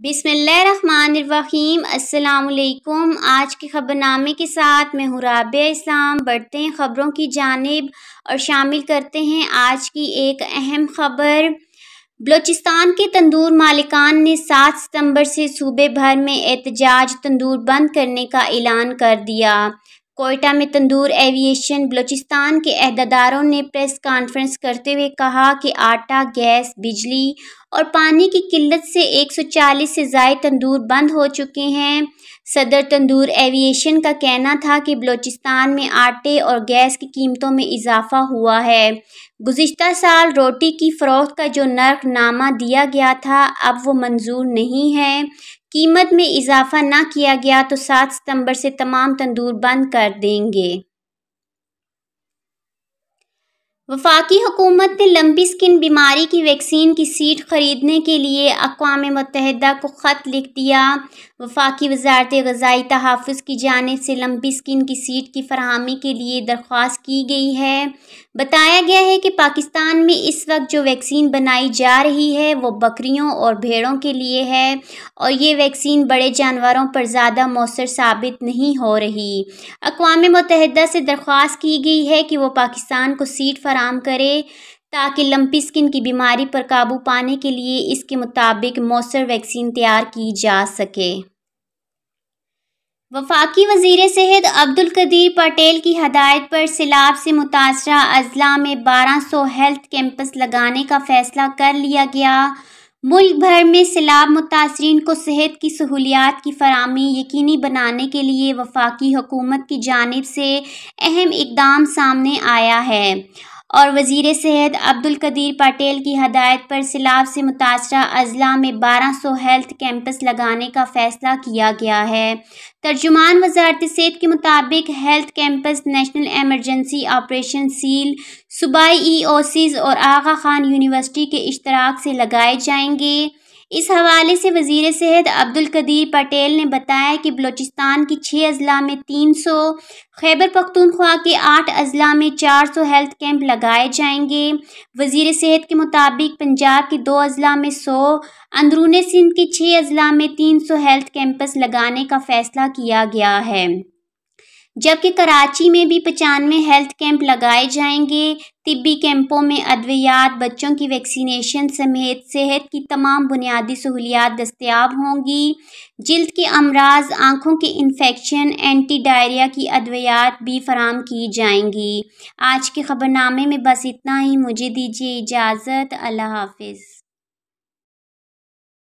بسم اللہ الرحمن الرحیم۔ السلام علیکم۔ آج کے خبرنامے کے ساتھ میں ہوں رابعہ اسلام۔ بڑھتے ہیں خبروں کی جانب اور شامل کرتے ہیں آج کی ایک اہم خبر۔ بلوچستان کے تندور مالکان نے 7 ستمبر سے صوبے بھر میں احتجاج تندور بند کرنے کا اعلان کر دیا۔ کوئٹہ میں تندور ایویشن بلوچستان کے عہدیداروں نے پریس کانفرنس کرتے ہوئے کہا کہ آٹا، گیس، بجلی اور پانی کی قلت سے 140 سے زائد تندور بند ہو چکے ہیں۔ صدر تندور ایویشن کا کہنا تھا کہ بلوچستان میں آٹے اور گیس کی قیمتوں میں اضافہ ہوا ہے۔ گزشتہ سال روٹی کی فروخت کا جو نرخ نامہ دیا گیا تھا اب وہ منظور نہیں ہے۔ قیمت میں اضافہ نہ کیا گیا تو 7 ستمبر سے تمام تندور بند کر دیں گے۔ وفاقی حکومت نے لمبی سکن بیماری کی ویکسین کی شیٹ خریدنے کے لیے اقوام متحدہ کو خط لکھ دیا۔ وفاقی وزارت غذائی تحفظ کی جانب سے لمبی سکن کی شیٹ کی فراہمی کے لیے درخواست کی گئی ہے۔ بتایا گیا ہے کہ پاکستان میں اس وقت جو ویکسین بنائی جا رہی ہے وہ بکریوں اور بھیڑوں کے لیے ہے اور یہ ویکسین بڑے جانوروں پر زیادہ مؤثر ثابت نہیں ہو رہی۔ اقوام متحدہ سے درخواست کی گئی ہے کہ وہ پاکستان کو شیٹ فراہم کرے تاکہ لمبی سکن کی بیماری پر قابو پانے کے لیے اس کے مطابق مؤثر ویکسین تیار کی جا سکے۔ وفاقی وزیر صحت عبدالقدیر پٹیل کی ہدایت پر سیلاب سے متاثرہ اضلاع میں 1200 ہیلتھ کیمپس لگانے کا فیصلہ کر لیا گیا۔ ملک بھر میں سیلاب متاثرین کو صحت کی سہولیات کی فراہمی یقینی بنانے کے لیے وفاقی حکومت کی جانب سے اہم اقدام سامنے آیا ہے اور وزیر صحت عبدالقدیر پٹیل کی ہدایت پر سیلاب سے متاثرہ اضلاع میں 1200 ہیلتھ کیمپس لگانے کا فیصلہ کیا گیا ہے۔ ترجمان وزارت صحت کے مطابق health camps national emergency operation cell, صوبائی ای او سیز اور آغا خان یونیورسٹی کے اشتراک سے لگائے جائیں گے۔ اس حوالے سے وزیر صحت عبدالقدیر پٹیل نے بتایا کہ بلوچستان کی 6 اضلاع میں 300، خیبر پختونخوا کے 8 اضلاع میں 400 ہیلتھ کیمپ لگائے جائیں گے۔ وزیر صحت کے مطابق پنجاب کے 2 اضلاع میں 100، اندرون سندھ کے 6 اضلاع میں 300 ہیلتھ کیمپس لگانے کا فیصلہ کیا گیا ہے، جبکہ کراچی میں بھی 95 ہیلتھ کیمپ لگائے جائیں گے۔ طبی کیمپوں میں ادویات، بچوں کی ویکسینیشن سمیت صحت کی تمام بنیادی سہولیات دستیاب ہوں گی۔ جلد کے امراض، آنکھوں کے انفیکشن، اینٹی ڈائریا کی ادویات بھی فراہم کی جائیں گی۔ آج کے خبرنامے میں بس اتنا ہی۔ مجھے دیجیے اجازت۔ اللہ حافظ۔